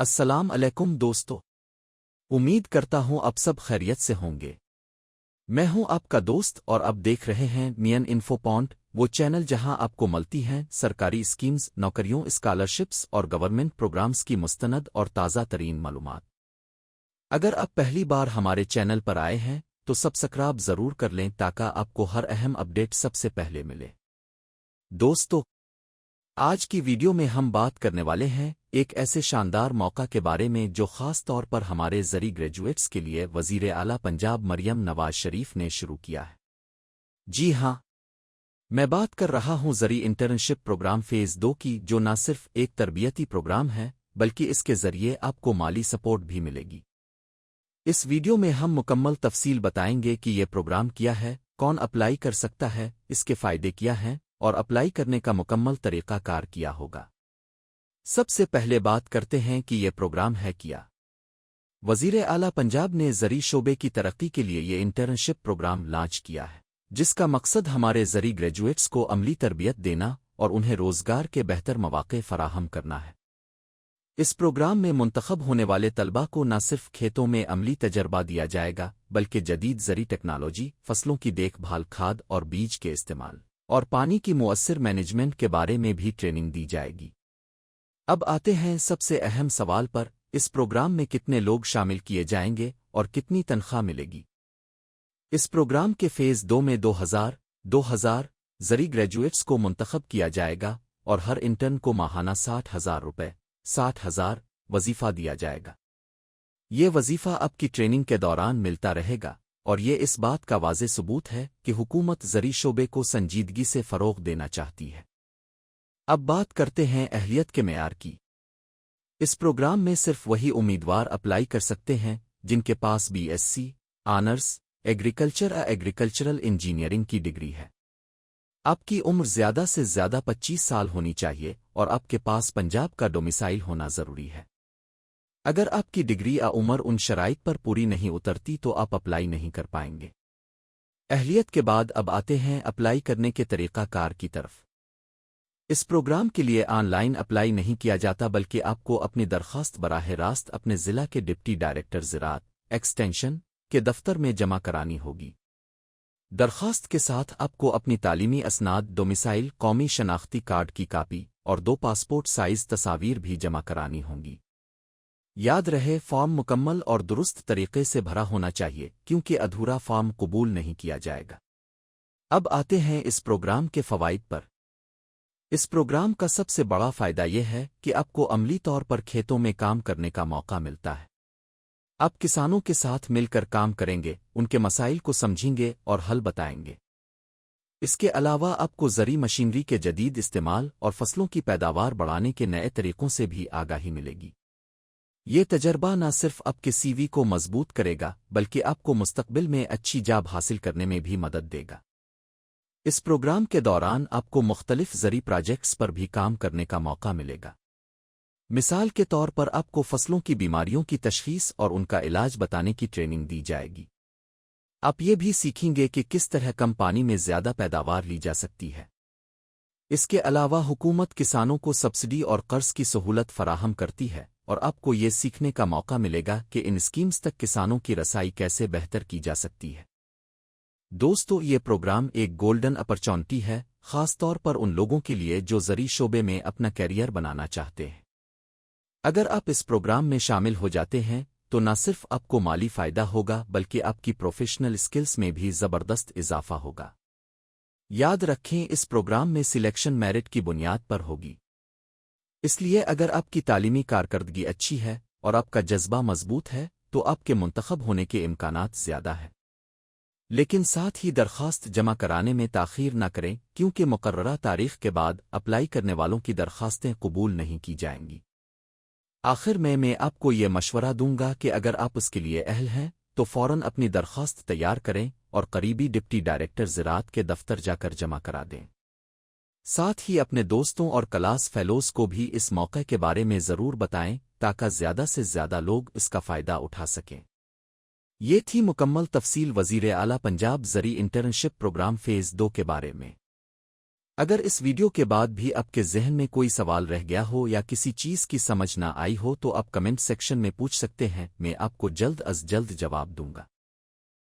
السلام علیکم دوستو، امید کرتا ہوں آپ سب خیریت سے ہوں گے۔ میں ہوں آپ کا دوست اور اب دیکھ رہے ہیں مین انفو پوائنٹ، وہ چینل جہاں آپ کو ملتی ہیں سرکاری اسکیمز، نوکریوں، اسکالرشپس اور گورنمنٹ پروگرامز کی مستند اور تازہ ترین معلومات۔ اگر آپ پہلی بار ہمارے چینل پر آئے ہیں تو سبسکرائب ضرور کر لیں تاکہ آپ کو ہر اہم اپڈیٹ سب سے پہلے ملے۔ دوستو، آج کی ویڈیو میں ہم بات کرنے والے ہیں ایک ایسے شاندار موقع کے بارے میں جو خاص طور پر ہمارے زرعی گریجویٹس کے لیے وزیر اعلیٰ پنجاب مریم نواز شریف نے شروع کیا ہے۔ جی ہاں، میں بات کر رہا ہوں زرعی انٹرنشپ پروگرام فیز 2 کی، جو نہ صرف ایک تربیتی پروگرام ہے بلکہ اس کے ذریعے آپ کو مالی سپورٹ بھی ملے گی۔ اس ویڈیو میں ہم مکمل تفصیل بتائیں گے کہ یہ پروگرام کیا ہے، کون اپلائی کر سکتا ہے، اس کے فائدے کیا ہیں اور اپلائی کرنے کا مکمل طریقہ کار کیا ہوگا۔ سب سے پہلے بات کرتے ہیں کہ یہ پروگرام ہے کیا۔ وزیر اعلیٰ پنجاب نے زرعی شعبے کی ترقی کے لیے یہ انٹرنشپ پروگرام لانچ کیا ہے، جس کا مقصد ہمارے زرعی گریجویٹس کو عملی تربیت دینا اور انہیں روزگار کے بہتر مواقع فراہم کرنا ہے۔ اس پروگرام میں منتخب ہونے والے طلباء کو نہ صرف کھیتوں میں عملی تجربہ دیا جائے گا بلکہ جدید زرعی ٹیکنالوجی، فصلوں کی دیکھ بھال، کھاد اور بیج کے استعمال اور پانی کی مؤثر مینجمنٹ کے بارے میں بھی ٹریننگ دی جائے گی۔ اب آتے ہیں سب سے اہم سوال پر، اس پروگرام میں کتنے لوگ شامل کیے جائیں گے اور کتنی تنخواہ ملے گی؟ اس پروگرام کے فیز 2 میں 2000 زرعی گریجویٹس کو منتخب کیا جائے گا اور ہر انٹرن کو ماہانہ 60,000 روپے 60,000 وظیفہ دیا جائے گا۔ یہ وظیفہ آپ کی ٹریننگ کے دوران ملتا رہے گا اور یہ اس بات کا واضح ثبوت ہے کہ حکومت زرعی شعبے کو سنجیدگی سے فروغ دینا چاہتی ہے۔ اب بات کرتے ہیں اہلیت کے معیار کی۔ اس پروگرام میں صرف وہی امیدوار اپلائی کر سکتے ہیں جن کے پاس BSc آنرس ایگریکلچرل انجینئرنگ کی ڈگری ہے۔ آپ کی عمر زیادہ سے زیادہ 25 سال ہونی چاہیے اور آپ کے پاس پنجاب کا ڈومیسائل ہونا ضروری ہے۔ اگر آپ کی ڈگری یا عمر ان شرائط پر پوری نہیں اترتی تو آپ اپلائی نہیں کر پائیں گے۔ اہلیت کے بعد اب آتے ہیں اپلائی کرنے کے طریقہ کار کی طرف۔ اس پروگرام کے لیے آن لائن اپلائی نہیں کیا جاتا بلکہ آپ کو اپنی درخواست براہ راست اپنے ضلع کے ڈپٹی ڈائریکٹر زراعت ایکسٹینشن کے دفتر میں جمع کرانی ہوگی۔ درخواست کے ساتھ آپ کو اپنی تعلیمی اسناد، ڈومیسائل، قومی شناختی کارڈ کی کاپی اور 2 پاسپورٹ سائز تصاویر بھی جمع کرانی ہوں گی۔ یاد رہے، فارم مکمل اور درست طریقے سے بھرا ہونا چاہیے کیونکہ ادھورا فارم قبول نہیں کیا جائے گا۔ اب آتے ہیں اس پروگرام کے فوائد پر۔ اس پروگرام کا سب سے بڑا فائدہ یہ ہے کہ آپ کو عملی طور پر کھیتوں میں کام کرنے کا موقع ملتا ہے۔ آپ کسانوں کے ساتھ مل کر کام کریں گے، ان کے مسائل کو سمجھیں گے اور حل بتائیں گے۔ اس کے علاوہ آپ کو زرعی مشینری کے جدید استعمال اور فصلوں کی پیداوار بڑھانے کے نئے طریقوں سے بھی آگاہی ملے گی۔ یہ تجربہ نہ صرف آپ کے CV کو مضبوط کرے گا بلکہ آپ کو مستقبل میں اچھی جاب حاصل کرنے میں بھی مدد دے گا۔ اس پروگرام کے دوران آپ کو مختلف زرعی پروجیکٹس پر بھی کام کرنے کا موقع ملے گا۔ مثال کے طور پر آپ کو فصلوں کی بیماریوں کی تشخیص اور ان کا علاج بتانے کی ٹریننگ دی جائے گی۔ آپ یہ بھی سیکھیں گے کہ کس طرح کم پانی میں زیادہ پیداوار لی جا سکتی ہے۔ اس کے علاوہ حکومت کسانوں کو سبسڈی اور قرض کی سہولت فراہم کرتی ہے اور آپ کو یہ سیکھنے کا موقع ملے گا کہ ان اسکیمز تک کسانوں کی رسائی کیسے بہتر کی جا سکتی ہے۔ دوستو، یہ پروگرام ایک گولڈن اپرچونٹی ہے، خاص طور پر ان لوگوں کے لیے جو زرعی شعبے میں اپنا کیریئر بنانا چاہتے ہیں۔ اگر آپ اس پروگرام میں شامل ہو جاتے ہیں تو نہ صرف آپ کو مالی فائدہ ہوگا بلکہ آپ کی پروفیشنل اسکلز میں بھی زبردست اضافہ ہوگا۔ یاد رکھیں، اس پروگرام میں سلیکشن میرٹ کی بنیاد پر ہوگی، اس لیے اگر آپ کی تعلیمی کارکردگی اچھی ہے اور آپ کا جذبہ مضبوط ہے تو آپ کے منتخب ہونے کے امکانات زیادہ ہیں۔ لیکن ساتھ ہی درخواست جمع کرانے میں تاخیر نہ کریں کیونکہ مقررہ تاریخ کے بعد اپلائی کرنے والوں کی درخواستیں قبول نہیں کی جائیں گی۔ آخر میں آپ کو یہ مشورہ دوں گا کہ اگر آپ اس کے لیے اہل ہیں تو فوراً اپنی درخواست تیار کریں اور قریبی ڈپٹی ڈائریکٹر زراعت کے دفتر جا کر جمع کرا دیں۔ ساتھ ہی اپنے دوستوں اور کلاس فیلوز کو بھی اس موقع کے بارے میں ضرور بتائیں تاکہ زیادہ سے زیادہ لوگ اس کا فائدہ اٹھا سکیں۔ یہ تھی مکمل تفصیل وزیر اعلیٰ پنجاب زرعی انٹرنشپ پروگرام فیز 2 کے بارے میں۔ اگر اس ویڈیو کے بعد بھی آپ کے ذہن میں کوئی سوال رہ گیا ہو یا کسی چیز کی سمجھ نہ آئی ہو تو آپ کمنٹ سیکشن میں پوچھ سکتے ہیں، میں آپ کو جلد از جلد جواب دوں گا۔